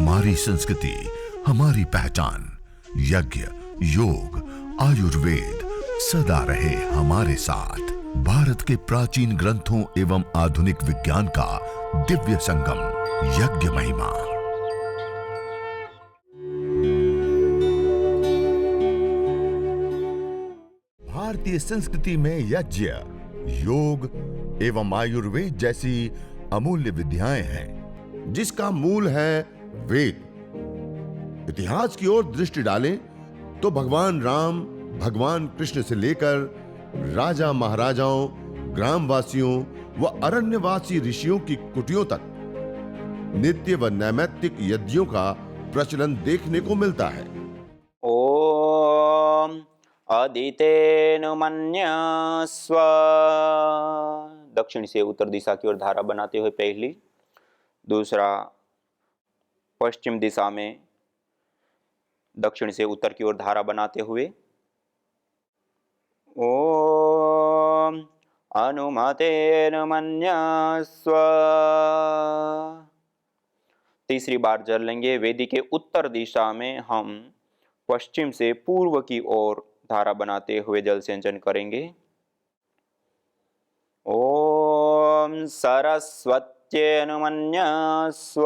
हमारी संस्कृति, हमारी पहचान। यज्ञ, योग, आयुर्वेद सदा रहे हमारे साथ। भारत के प्राचीन ग्रंथों एवं आधुनिक विज्ञान का दिव्य संगम, यज्ञ महिमा। भारतीय संस्कृति में यज्ञ, योग एवं आयुर्वेद जैसी अमूल्य विद्याएं हैं, जिसका मूल है वेद। इतिहास की ओर दृष्टि डालें तो भगवान राम, भगवान कृष्ण से लेकर राजा महाराजाओं, ग्रामवासियों व अरण्यवासी ऋषियों की कुटियों तक नित्य व नैमित्तिक यज्ञों का प्रचलन देखने को मिलता है। ओम अदितेन मन्यस्व। दक्षिण से उत्तर दिशा की ओर धारा बनाते हुए पहली, दूसरा पश्चिम दिशा में दक्षिण से उत्तर की ओर धारा बनाते हुए ओम अनुमतेन मन्यस्व। तीसरी बार जल लेंगे। वेदी के उत्तर दिशा में हम पश्चिम से पूर्व की ओर धारा बनाते हुए जल सिंचन करेंगे। ओम सरस्वत्येन मन्यस्व।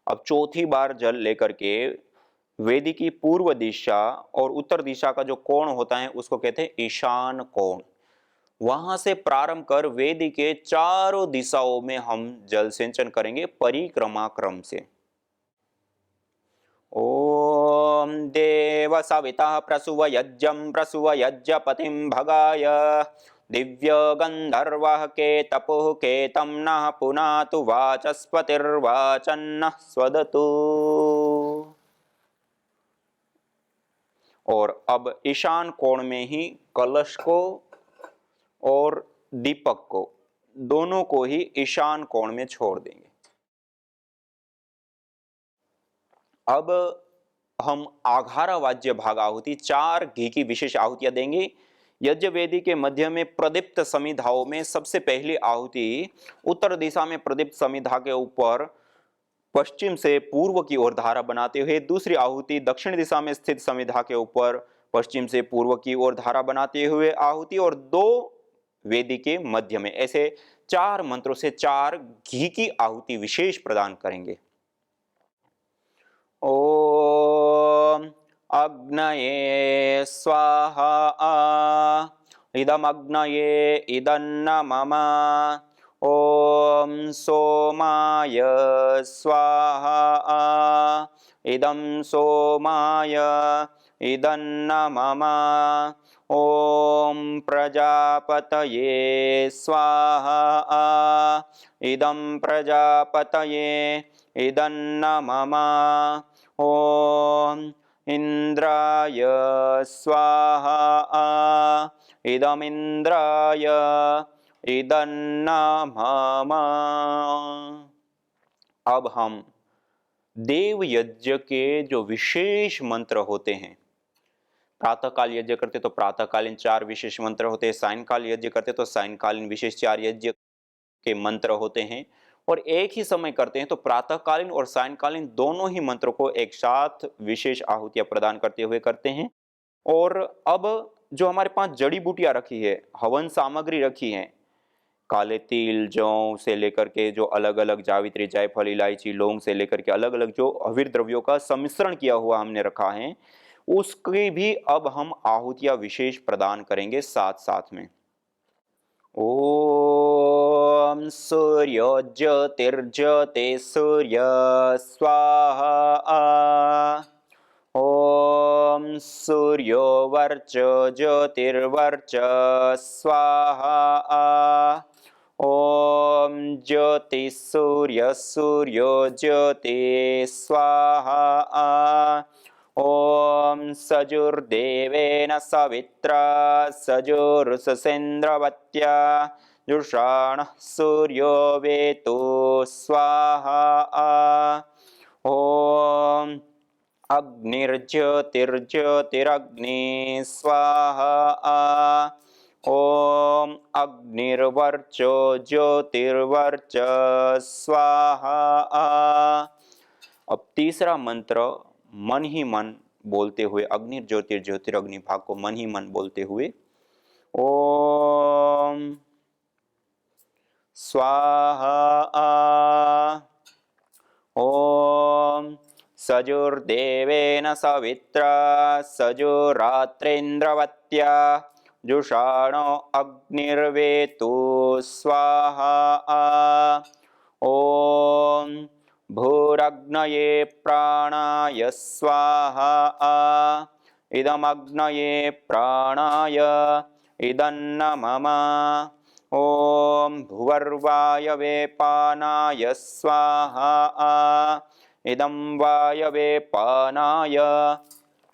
अब चौथी बार जल लेकर के वेदी की पूर्व दिशा और उत्तर दिशा का जो कोण होता है उसको कहते हैं ईशान कोण। वहां से प्रारंभ कर वेदी के चारों दिशाओं में हम जल सिंचन करेंगे परिक्रमा क्रम से। ओम देव सविता प्रसुव यज्ञं प्रसुव यज्ञपतिं भगाय दिव्य गंधर्वः केतपुः केतं नः पुनातु वाचस्पतिर्वाचन्नः स्वदतु। और अब ईशान कोण में ही कलश को और दीपक को, दोनों को ही ईशान कोण में छोड़ देंगे। अब हम आघारा वाज्य भाग आहुति 4 घी की विशेष आहुतियां देंगे। यज्ञ वेदी के मध्य में प्रदीप्त समिधाओं में सबसे पहली आहुति उत्तर दिशा में प्रदीप्त समिधा के ऊपर पश्चिम से पूर्व की ओर धारा बनाते हुए, दूसरी आहुति दक्षिण दिशा में स्थित समिधा के ऊपर पश्चिम से पूर्व की ओर धारा बनाते हुए आहुति, और 2 वेदी के मध्य में। ऐसे 4 मंत्रों से 4 घी की आहुति विशेष प्रदान करेंगे। ओम अग्नये स्वाहा इदमग्नये इदन्न मम। ओम सोमाय स्वाहा इदं सोमाय इदन्न मम। ओम प्रजापतये स्वाहा इदं प्रजापतये इदन्न मम। ओम इंद्राय स्वाहा इदमिंद्राय इदन्न मम। अब हम देव यज्ञ के जो विशेष मंत्र होते हैं, प्रातःकाल यज्ञ करते तो प्रातःकालीन 4 विशेष मंत्र होते हैं, सायंकाल यज्ञ करते तो सायंकालीन विशेष 4 यज्ञ के मंत्र होते हैं, और एक ही समय करते हैं तो प्रातःकालीन और सायंकालीन दोनों ही मंत्रों को एक साथ विशेष आहुतियां प्रदान करते हुए करते हैं। और अब जो हमारे पास जड़ी बूटियां रखी है, हवन सामग्री रखी है, काले तिल, जौ से लेकर के जो अलग अलग जावित्री, जायफल, इलायची, लौंग से लेकर के अलग अलग जो हविर द्रव्यों का सम्मिश्रण किया हुआ हमने रखा है, उसकी भी अब हम आहुतियां विशेष प्रदान करेंगे साथ साथ में। ओम सूर्यो ज्योतिर्ज्योति सूर्य स्वाहा। ओम सूर्यो वर्च ज्योतिर्वर्च स्वाहा। ओम ज्योति सूर्य सूर्यो ज्योति स्वाहा। ओम सजुर्देवेन सवित्रा सजुर्ससेन्द्रवत्या जुषाणः सूर्यो वेतो स्वाहा। ओम अग्निर्ज्योतिर्ज्योतिरग्नि स्वाहा। ओम अग्निर्वर्चो ज्योतिर्वर्च स्वाहा। अब तीसरा मंत्र मन ही मन बोलते हुए, अग्नि भाग को मन ही मन बोलते हुए, ओम स्वाहा। ओम सजुर्देवेन सवित्रा सजुरात्रेन्द्रवत्या जुषाणो अग्निर्वेतु स्वाहा। ओम भूरग्नये प्राणाय स्वाहा। इदमग्नये प्राणाय इदन्न मम। ओम भुवर्वायवे पानाय स्वाहा। इदं वायवे पानाय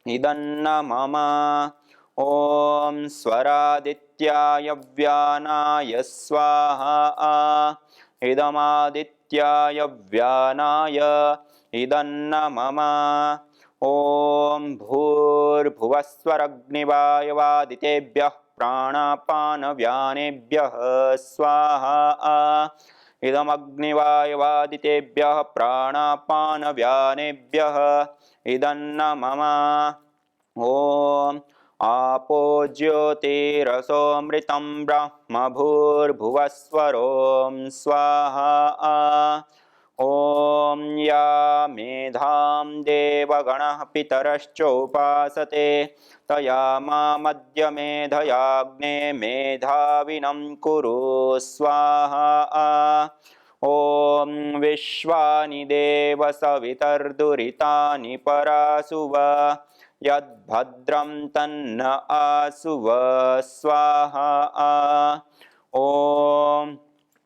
इदन्न मम। ओम स्वरादित्याय व्यानाय स्वाहा। इदमादित्याय व्यानाय इदन्न मम। ओम भूर्भुवस्वरग्निवायवादितेभ्यः प्राणापानव्यानेभ्यः स्वाहा। इदमग्निवायवादितेभ्यः प्राणापानव्यानेभ्यः इदन्न मम। ओम आपो ज्योतिरसोऽमृतं ब्रह्म भूर्भुवस्वरों स्वाहा। ओम या मेधां देवगणः पितरश्चोपासते तया मामद्य मेधयाग्ने मेधाविनं कुरु स्वाहा। ओम विश्वानि देव सवितर्दुरितानि परासुव यद्भद्रं तन्न आसुव स्वाहा। ओम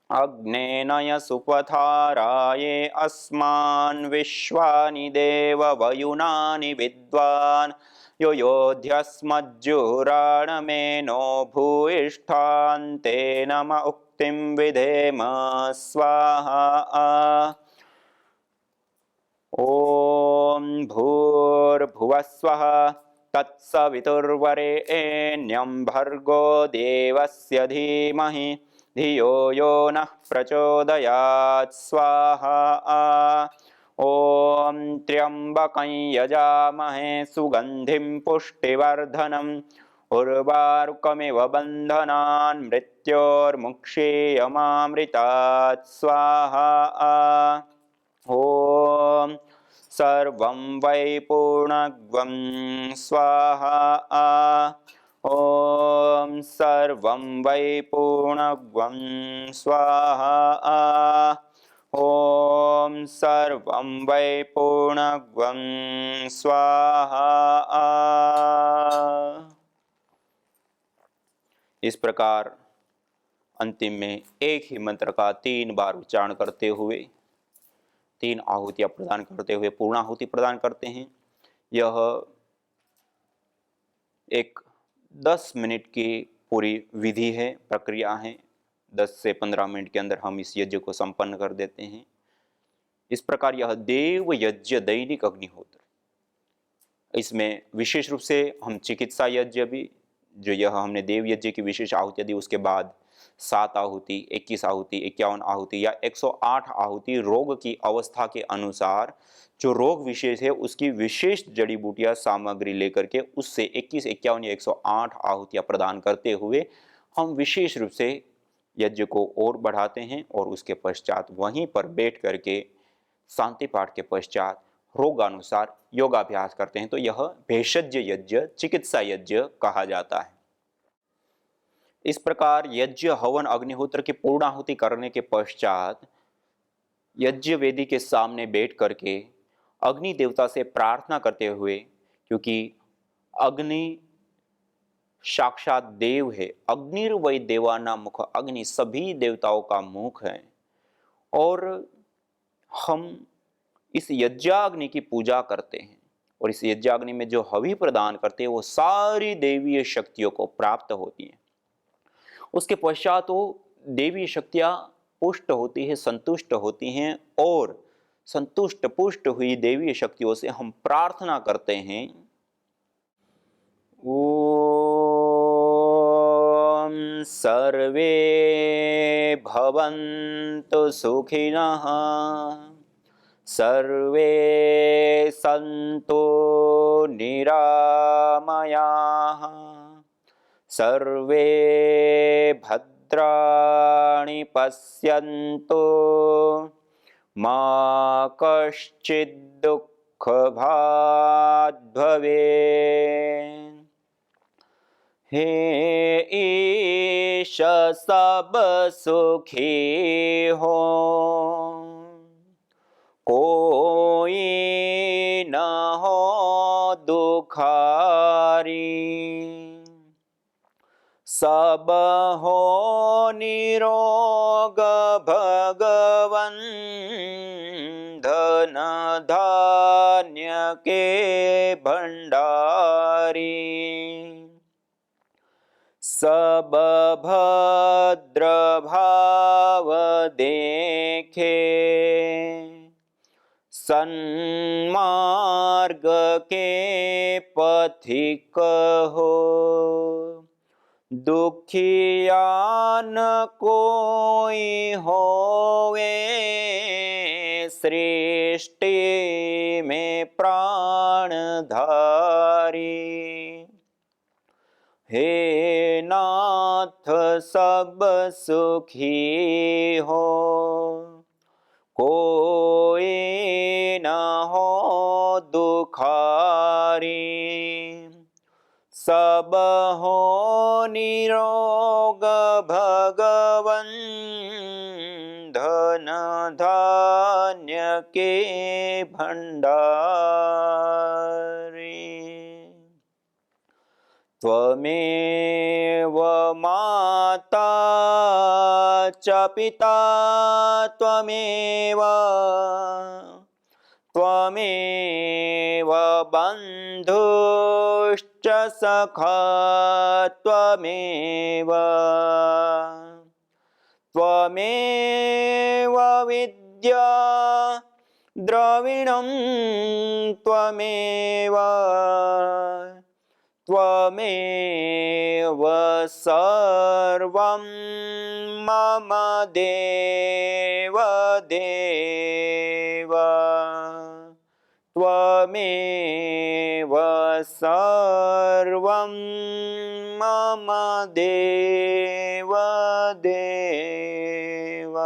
अग्नेनय सुपथाराये अस्मान् विश्वानि देव वयुनानि विद्वान् यो योध्यस्मज्जुराणमेनो भूयिष्ठान्ते नम उक्तिं विधेम स्वाहा। ओम भूर्भुवस्वः तत्सवितुर्वरेण्यं भर्गो देवस्य धीमहि धियो यो नः प्रचोदयात् स्वाहा। ओम त्र्यंबकं यजामहे सुगंधिं पुष्टिवर्धनम् उर्वारुकमिव बन्धनान् मृत्योर्मुक्षीयमामृतात् स्वाहा। ओम सर्वं वै पूर्णग्वं स्वाहा। ओम सर्वं वै पूर्णग्वं स्वाहा। ओम सर्वं वै पूर्णग्वं स्वाहा। इस प्रकार अंतिम में एक ही मंत्र का 3 बार उच्चारण करते हुए 3 आहुतियां प्रदान करते हुए पूर्णाहुति प्रदान करते हैं। यह एक 10 मिनट की पूरी विधि है, प्रक्रिया है। 10 से 15 मिनट के अंदर हम इस यज्ञ को संपन्न कर देते हैं। इस प्रकार यह देव यज्ञ दैनिक अग्निहोत्र, इसमें विशेष रूप से हम चिकित्सा यज्ञ भी, जो यह हमने देव यज्ञ की विशेष आहुति दी, उसके बाद 7 आहुति, 21 आहुति, 51 आहुति या 108 आहुति रोग की अवस्था के अनुसार जो रोग विशेष है उसकी विशेष जड़ी बूटियां सामग्री लेकर के उससे 21, 51 या 108 आहुतियां प्रदान करते हुए हम विशेष रूप से यज्ञ को और बढ़ाते हैं और उसके पश्चात वहीं पर बैठ करके शांति पाठ के पश्चात रोगानुसार योगाभ्यास करते हैं। तो यह भेषज यज्ञ, चिकित्सा यज्ञ कहा जाता है। इस प्रकार यज्ञ, हवन, अग्निहोत्र की पूर्णाहुति करने के पश्चात यज्ञ वेदी के सामने बैठ करके अग्नि देवता से प्रार्थना करते हुए, क्योंकि अग्नि साक्षात देव है, अग्निर्वै देवानां मुख, अग्नि सभी देवताओं का मुख है, और हम इस यज्ञाग्नि की पूजा करते हैं और इस यज्ञाग्नि में जो हवि प्रदान करते हैं वो सारी देवीय शक्तियों को प्राप्त होती हैं। उसके पश्चात वो देवी शक्तियां पुष्ट होती है, संतुष्ट होती हैं, और संतुष्ट पुष्ट हुई देवी शक्तियों से हम प्रार्थना करते हैं, ओम सर्वे भवन्तु सुखिनः सर्वे सन्तु निरामयाः सर्वे भद्राणि पश्यन्तु मा कश्चित् दुःखभाग् भवेत्। हे ईश सब सुखी हो कोई न हो दुखारी सब हो निरोग भगवन धन धान्य के भंडारी सब भद्र भाव देखे सन्मार्ग के पथिक हो दुखिया न कोई होवे सृष्टि में प्राणधारी। हे नाथ सब सुखी हो कोई न हो दुखारी सब हो निरोग भगवन धन धान्य के भंडारी। त्वमेव माता च पिता त्वमेव त्वमेव बन्धुश्च सखा त्वमेव त्वमेव विद्या द्रविणं त्वमेव त्वमेव सर्वं मम देव देव त्वमेव सर्वं मम देव देव।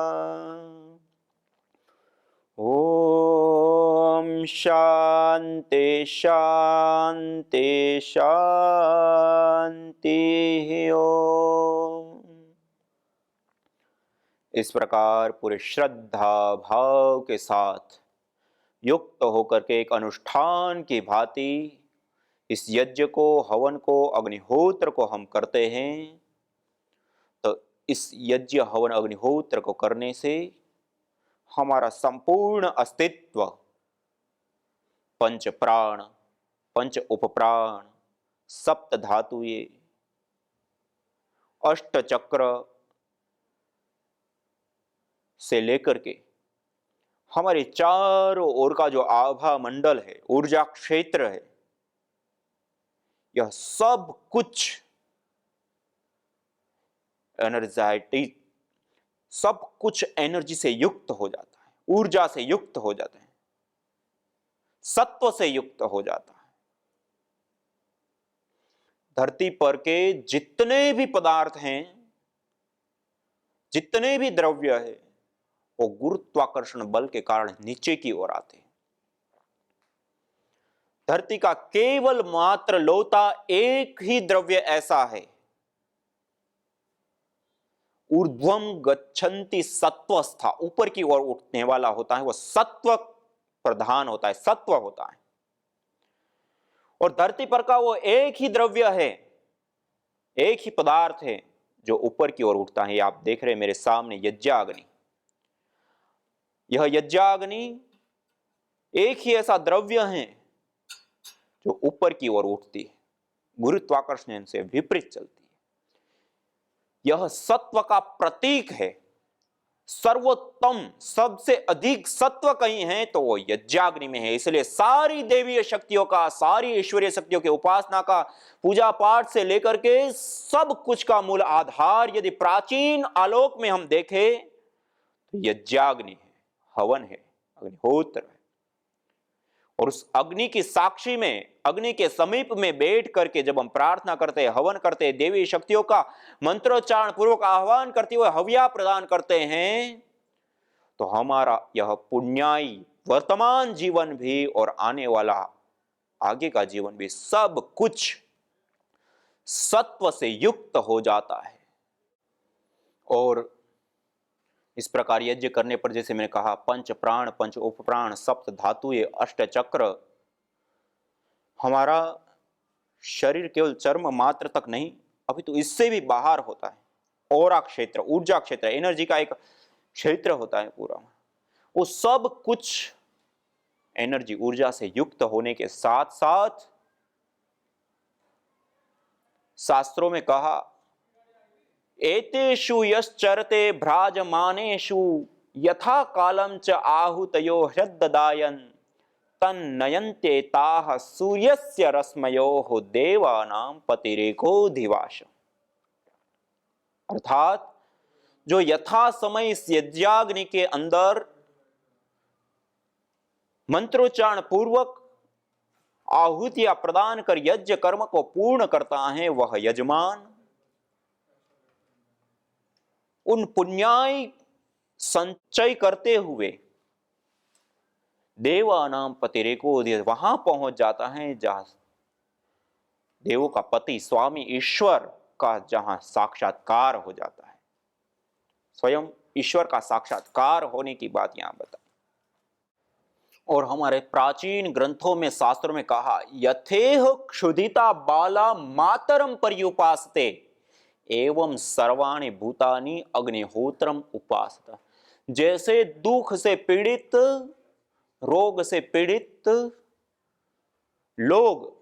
ओम शांति शांति शांति ओम। इस प्रकार पूरे श्रद्धा भाव के साथ युक्त होकर के एक अनुष्ठान की भांति इस यज्ञ को, हवन को, अग्निहोत्र को हम करते हैं। तो इस यज्ञ हवन अग्निहोत्र को करने से हमारा संपूर्ण अस्तित्व पंच प्राण, पंच उपप्राण, सप्त धातुएं, अष्ट चक्र से लेकर के हमारे चारों ओर का जो आभा मंडल है, ऊर्जा क्षेत्र है, यह सब कुछ एनर्जाइटिक, सब कुछ एनर्जी से युक्त हो जाता है, ऊर्जा से युक्त हो जाता है, सत्व से युक्त हो जाता है। धरती पर के जितने भी पदार्थ हैं, जितने भी द्रव्य है, वो गुरुत्वाकर्षण बल के कारण नीचे की ओर आते हैं। धरती का केवल मात्र लौता एक ही द्रव्य ऐसा है, ऊर्ध्वम गच्छन्ति सत्वस्था, ऊपर की ओर उठने वाला होता है, वह सत्व प्रधान होता है, सत्व होता है। और धरती पर का वो एक ही द्रव्य है, एक ही पदार्थ है जो ऊपर की ओर उठता है। आप देख रहे हैं मेरे सामने यज्ञाग्नि। यह यज्ञाग्नि एक ही ऐसा द्रव्य है जो ऊपर की ओर उठती है, गुरुत्वाकर्षण से विपरीत चलती है। यह सत्व का प्रतीक है, सर्वोत्तम सबसे अधिक सत्व कहीं है तो वो यज्ञाग्नि में है। इसलिए सारी देवीय शक्तियों का, सारी ईश्वरीय शक्तियों के उपासना का, पूजा पाठ से लेकर के सब कुछ का मूल आधार यदि प्राचीन आलोक में हम देखें तो यज्ञाग्नि है, हवन है, अग्निहोत्र है। और उस अग्नि की साक्षी में, अग्नि के समीप में बैठ करके जब हम प्रार्थना करते हैं, हवन करते हैं, देवी शक्तियों का मंत्रोच्चारण पूर्वक आह्वान करते हुए हव्या प्रदान करते हैं, तो हमारा यह पुण्याई वर्तमान जीवन भी और आने वाला आगे का जीवन भी सब कुछ सत्व से युक्त हो जाता है। और इस प्रकार यज्ञ करने पर, जैसे मैंने कहा, पंच प्राण, पंच उपप्राण, सप्त धातुएं, अष्ट चक्र, हमारा शरीर केवल चर्म मात्र तक नहीं, अभी तो इससे भी बाहर होता है। औरा क्षेत्र, ऊर्जा क्षेत्र, एनर्जी का एक क्षेत्र होता है पूरा, वो सब कुछ एनर्जी, ऊर्जा से युक्त होने के साथ साथ शास्त्रों में कहा, एतेषु यश्चरते भ्राजमानेषु यथा कालं च आहुतयो ह्यद्ददायन् तन्नयन्ते ताः सूर्यस्य रश्मयोः देवानां पतिरेकोऽधिवास। अर्थात जो यथा समय इस यज्ञाग्नि के अंदर मंत्रोच्चारण पूर्वक आहुतियां प्रदान कर यज्ञ कर्म को पूर्ण करता है, वह यजमान उन पुण्याई संचय करते हुए देवानाम पतिरेको वहां पहुंच जाता है जहां देवों का पति, स्वामी, ईश्वर का जहां साक्षात्कार हो जाता है। स्वयं ईश्वर का साक्षात्कार होने की बात यहां बताई। और हमारे प्राचीन ग्रंथों में, शास्त्रों में कहा, यथेह क्षुधिता बाला मातरम पर्युपासते एवं सर्वाणि भूतानि अग्निहोत्रम उपासता। जैसे दुख से पीड़ित, रोग से पीड़ित लोग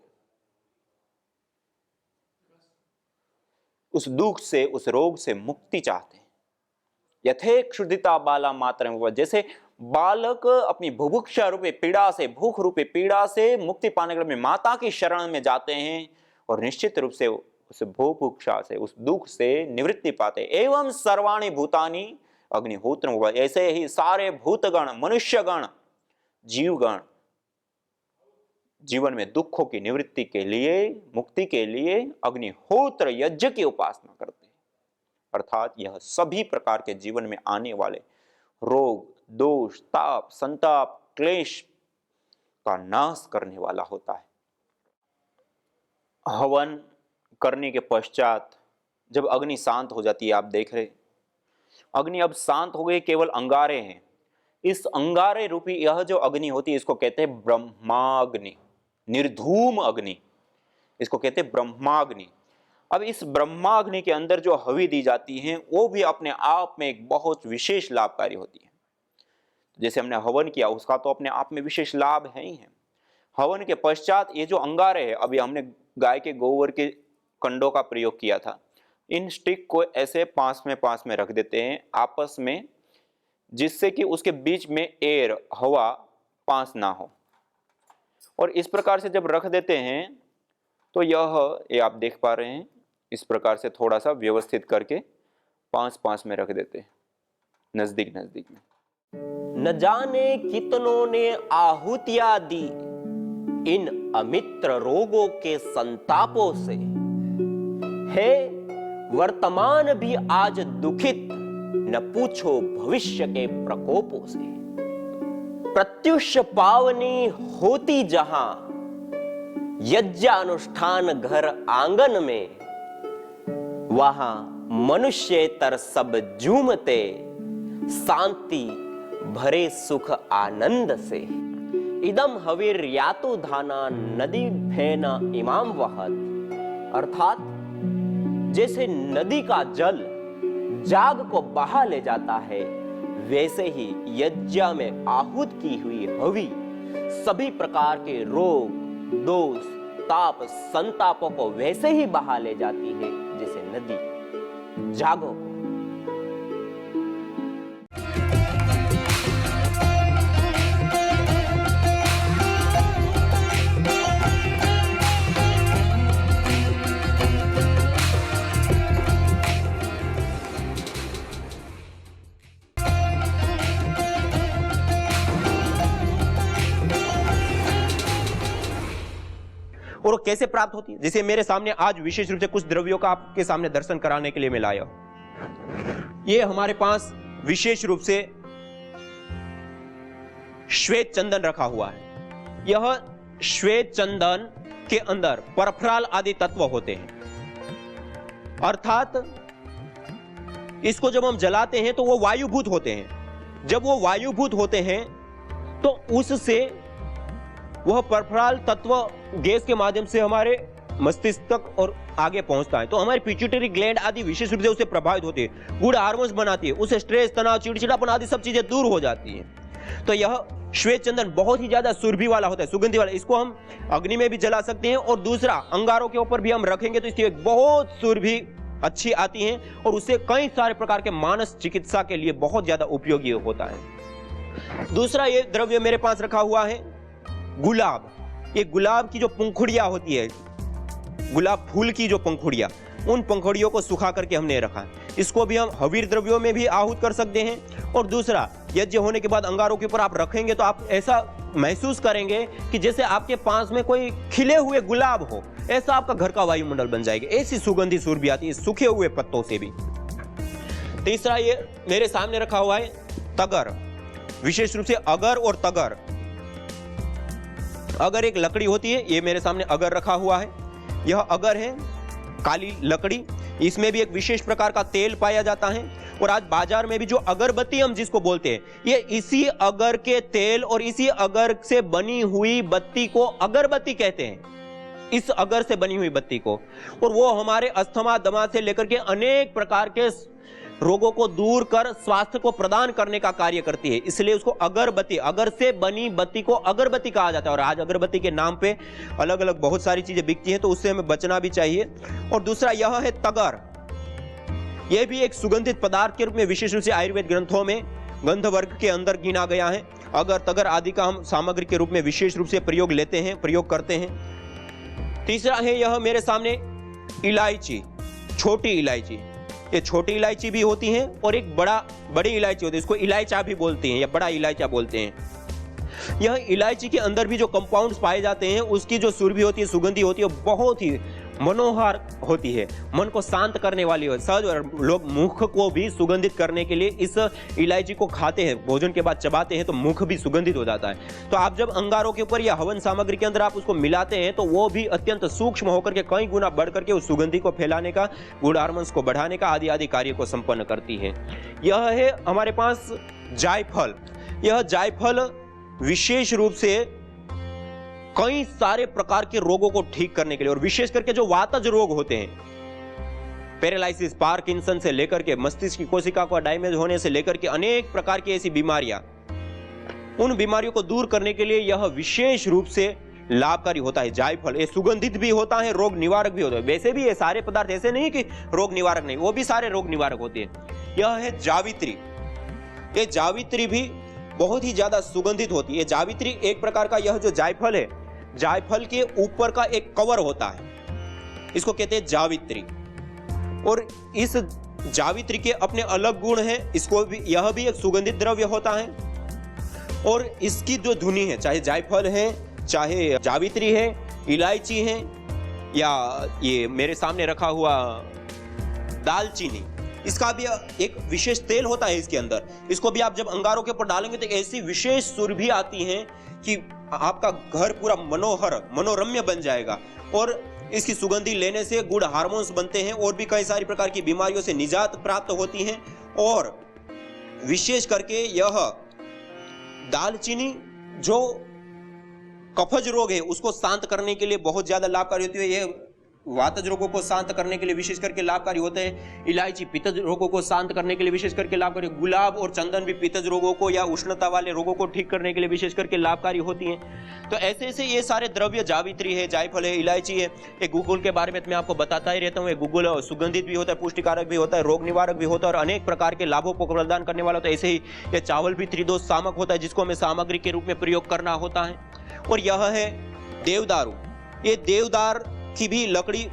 उस दुख से, उस रोग से मुक्ति चाहते हैं। यथे क्षुधिता बाला मातरम, जैसे बालक अपनी बुभुक्षा रूपी पीड़ा से, भूख रूपी पीड़ा से मुक्ति पाने के लिए माता की शरण में जाते हैं और निश्चित रूप से उस भूभुक्षा से, उस दुख से निवृत्ति पाते। एवं सर्वाणि भूतानि अग्निहोत्रम, ऐसे ही सारे भूतगण, मनुष्यगण, जीवगण जीवन में दुखों की निवृत्ति के लिए, मुक्ति के लिए अग्निहोत्र यज्ञ की उपासना करते हैं। अर्थात यह सभी प्रकार के जीवन में आने वाले रोग, दोष, ताप, संताप, क्लेश का नाश करने वाला होता है। हवन करने के पश्चात जब अग्नि शांत हो जाती है, आप देख रहे अग्नि अब शांत हो गई, केवल अंगारे हैं। इस अंगारे रूपी यह जो अग्नि होती है, इसको कहते हैं ब्रह्माग्नि, निर्धूम अग्नि, इसको कहते हैं ब्रह्माग्नि। अब इस ब्रह्माग्नि के अंदर जो हवि दी जाती है वो भी अपने आप में एक बहुत विशेष लाभकारी होती है। जैसे हमने हवन किया, उसका तो अपने आप में विशेष लाभ है ही है। हवन के पश्चात ये जो अंगारे है, अभी हमने गाय के गोबर के कंडों का प्रयोग किया था, इन स्टिक को ऐसे पास में रख देते हैं आपस में, जिससे कि उसके बीच में एयर, हवा पास ना हो। और इस प्रकार से जब रख देते हैं तो ये आप देख पा रहे हैं, इस प्रकार से थोड़ा सा व्यवस्थित करके पास में रख देते हैं, नजदीक में। न जाने कितनों ने आहुतियां दी इन अमित्र रोगों के संतापों से, है वर्तमान भी आज दुखित, न पूछो भविष्य के प्रकोपों से। प्रत्युष पावनी होती जहां यज्ञानुष्ठान घर आंगन में, वहां मनुष्येतर सब झूमते शांति भरे सुख आनंद से। इदम हवीर यातु धाना नदी फेना इमाम वहत। अर्थात जैसे नदी का जल जाग को बहा ले जाता है, वैसे ही यज्ञ में आहूत की हुई हवि सभी प्रकार के रोग, दोष, ताप, संतापों को वैसे ही बहा ले जाती है जैसे नदी जागो को। और वो कैसे प्राप्त होती है? जैसे मेरे सामने आज विशेष रूप से कुछ द्रव्यों का आपके सामने दर्शन कराने के लिए मैं लाया हूं। ये हमारे पास विशेष रूप से श्वेत चंदन रखा हुआ है। यह श्वेत चंदन के अंदर परफ्राल आदि तत्व होते हैं, अर्थात इसको जब हम जलाते हैं तो वो वायुभूत होते हैं। जब वो वायुभूत होते हैं तो उससे वह परफ्राल तत्व गैस के माध्यम से हमारे मस्तिष्क तक और आगे पहुंचता है, तो हमारी पिट्यूटरी ग्लैंड आदि विशेष रूप से उससे प्रभावित होती है, गुड हार्मोन्स बनाती है, उससे स्ट्रेस, तनाव, चिड़चिड़ापन आदि सब चीजें दूर हो जाती हैं। तो यह श्वेत चंदन बहुत ही ज्यादा सुरभि वाला होता है, सुगंधी वाला। इसको हम अग्नि में भी जला सकते हैं और दूसरा अंगारों के ऊपर भी हम रखेंगे तो इसकी बहुत सुरभि अच्छी आती है और उससे कई सारे प्रकार के मानस चिकित्सा के लिए बहुत ज्यादा उपयोगी होता है। दूसरा ये द्रव्य मेरे पास रखा हुआ है गुलाब। ये गुलाब की जो पंखुड़ियां होती है, गुलाब फूल की जो पंखुड़ियां, उन पंखुड़ियों को सुखा करके हमने रखा है। इसको भी हम हवीर द्रव्यों में भी आहूत कर सकते हैं। और दूसरा, यज्ञ होने के बाद अंगारों के ऊपर आप रखेंगे तो आप ऐसा महसूस करेंगे कि जैसे आपके पास में कोई खिले हुए गुलाब हो, ऐसा आपका घर का वायुमंडल बन जाएगा। ऐसी सुगंधी सुरभि आती है सूखे हुए पत्तों से भी। तीसरा, ये मेरे सामने रखा हुआ है तगर, विशेष रूप से अगर और तगर। अगर एक लकड़ी होती है, ये मेरे सामने अगर रखा हुआ है। यह अगर है काली लकड़ी, इसमें भी एक विशेष प्रकार का तेल पाया जाता है। और आज बाजार में भी जो अगरबत्ती हम जिसको बोलते हैं, ये इसी अगर के तेल और इसी अगर से बनी हुई बत्ती को अगरबत्ती कहते हैं, इस अगर से बनी हुई बत्ती को। और वो हमारे अस्थमा, दमा से लेकर के अनेक प्रकार के रोगों को दूर कर स्वास्थ्य को प्रदान करने का कार्य करती है, इसलिए उसको अगरबत्ती, अगर से बनी बत्ती को अगरबत्ती कहा जाता है। और आज अगरबत्ती के नाम पे अलग अलग बहुत सारी चीजें बिकती हैं, तो उससे हमें बचना भी चाहिए। और दूसरा यह है तगर। यह भी एक सुगंधित पदार्थ के रूप में विशेष रूप से आयुर्वेद ग्रंथों में गंध वर्ग के अंदर गिना गया है। अगर तगर आदि का हम सामग्री के रूप में विशेष रूप से प्रयोग लेते हैं, प्रयोग करते हैं। तीसरा है यह मेरे सामने इलायची, छोटी इलायची। ये छोटी इलायची भी होती है और एक बड़ी इलायची होती है, इसको इलायचा भी बोलते हैं या बड़ा इलायचा बोलते हैं। यह इलायची के अंदर भी जो कंपाउंड्स पाए जाते हैं, उसकी जो सुरभि होती है, सुगंधी होती है, बहुत ही मनोहर होती है, मन को शांत करने वाली है। सहज और लोग मुख को भी सुगंधित करने के लिए इस इलायची को खाते हैं, भोजन के बाद चबाते हैं तो मुख भी सुगंधित हो जाता है। तो आप जब अंगारों के ऊपर या हवन सामग्री के अंदर आप उसको मिलाते हैं तो वो भी अत्यंत सूक्ष्म होकर के कई गुना बढ़ करके उस सुगंधी को फैलाने का, गुड हार्मोन्स को बढ़ाने का आदि आदि कार्य को संपन्न करती है। यह है हमारे पास जायफल। यह जायफल विशेष रूप से कई सारे प्रकार के रोगों को ठीक करने के लिए, और विशेष करके जो वातज रोग होते हैं, पैरालिसिस, पार्किंसन से लेकर के मस्तिष्क की कोशिका का डैमेज होने से लेकर के अनेक प्रकार की ऐसी बीमारियां, उन बीमारियों को दूर करने के लिए यह विशेष रूप से लाभकारी होता है। जायफल ये सुगंधित भी होता है, रोग निवारक भी होता है। वैसे भी ये सारे पदार्थ ऐसे नहीं कि रोग निवारक नहीं, वो भी सारे रोग निवारक होते हैं। यह है जावित्री। ये जावित्री भी बहुत ही ज्यादा सुगंधित होती है। जावित्री एक प्रकार का, यह जो जायफल है, जायफल के ऊपर का एक कवर होता है, इसको कहते हैं जावित्री। और इस जावित्री के अपने अलग गुण हैं। इसको भी, यह भी एक सुगंधित द्रव्य होता है। और इसकी जो धुनी है, चाहे जायफल है, चाहे जावित्री है, इलायची है, या ये मेरे सामने रखा हुआ दालचीनी, इसका भी एक विशेष तेल होता है इसके अंदर। इसको भी आप जब अंगारों के ऊपर डालेंगे तो ऐसी विशेष सुरभि आती है कि आपका घर पूरा मनोहर, मनोरम्य बन जाएगा। और इसकी सुगंधी लेने से गुड हार्मोन्स बनते हैं और भी कई सारी प्रकार की बीमारियों से निजात प्राप्त होती है। और विशेष करके यह दालचीनी जो कफज रोग है उसको शांत करने के लिए बहुत ज्यादा लाभकारी होती है। यह वातज रोगों को शांत करने के लिए विशेष करके लाभकारी होते हैं। इलायची पित्तज रोगों को शांत करने के लिए विशेष करके लाभकारी। गुलाब और चंदन भी पित्तज रोगों को या उष्णता वाले रोगों को ठीक करने के लिए विशेष करके लाभकारी होती हैं। तो ऐसे ऐसे ये सारे द्रव्य, जावित्री है, जायफल है, इलायची है। एक गुगुल के बारे में मैं आपको बताता ही रहता हूँ। ये गुगुल सुगंधित भी होता है, पुष्टिकारक भी होता है, रोग निवारक भी होता है और अनेक प्रकार के लाभों को प्रदान करने वाला होता है। ऐसे ही यह चावल भी त्रिदोष सामक होता है जिसको हमें सामग्री के रूप में प्रयोग करना होता है। और यह है देवदारू। ये देवदार की भी लकड़ी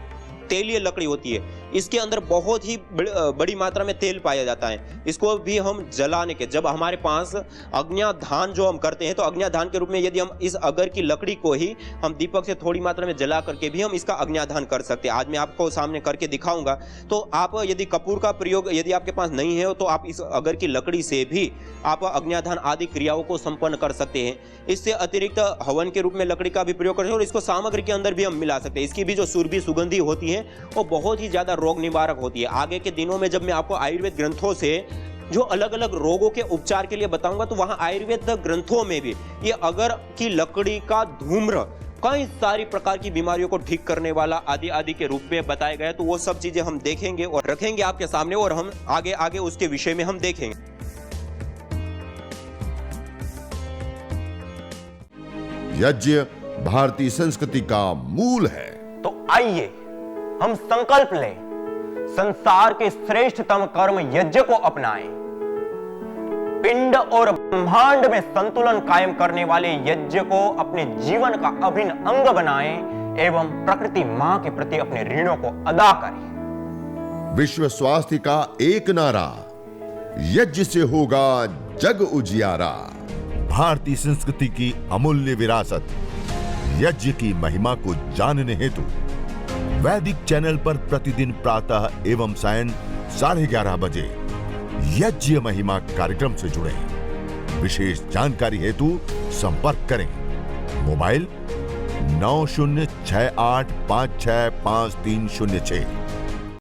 तेलीय लकड़ी होती है। इसके अंदर बहुत ही बड़ी मात्रा में तेल पाया जाता है। इसको भी हम जलाने के, जब हमारे पास अग्न्याधान जो हम करते हैं तो अग्न्याधान के रूप में यदि हम इस अगर की लकड़ी को ही हम दीपक से थोड़ी मात्रा में जला करके भी हम इसका अग्न्याधान कर सकते हैं। आज मैं आपको सामने करके दिखाऊंगा। तो आप यदि कपूर का प्रयोग यदि आपके पास नहीं है तो आप इस अगर की लकड़ी से भी आप अग्न्याधान आदि क्रियाओं को संपन्न कर सकते हैं। इससे अतिरिक्त हवन के रूप में लकड़ी का भी प्रयोग कर सकते हैं और इसको सामग्री के अंदर भी हम मिला सकते हैं। इसकी भी जो सुरभि सुगंधी होती है वो बहुत ही ज्यादा रोग निवारक होती है। आगे के दिनों में जब मैं आपको आयुर्वेद ग्रंथों से जो अलग अलग रोगों के उपचार के लिए बताऊंगा तो वहां आयुर्वेद ग्रंथों में भी ये अगर की लकड़ी का धूम्र कई सारी प्रकार की बीमारियों को ठीक करने वाला आदि आदि के रूप में बताया गया। तो वो सब चीजें हम देखेंगे और रखेंगे आपके सामने और हम आगे आगे उसके विषय में हम देखेंगे। यज्ञ भारतीय संस्कृति का मूल है। तो आइए हम संकल्प लें, संसार के श्रेष्ठतम कर्म यज्ञ को अपनाएं। पिंड और ब्रह्मांड में संतुलन कायम करने वाले यज्ञ को अपने जीवन का अभिन्न अंग बनाएं एवं प्रकृति मां के प्रति अपने ऋणों को अदा करें। विश्व स्वास्थ्य का एक नारा, यज्ञ से होगा जग उजियारा। भारतीय संस्कृति की अमूल्य विरासत यज्ञ की महिमा को जानने हेतु वैदिक चैनल पर प्रतिदिन प्रातः एवं सायं 11:30 बजे यज्ञ महिमा कार्यक्रम से जुड़े। विशेष जानकारी हेतु संपर्क करें। मोबाइल 9068565306।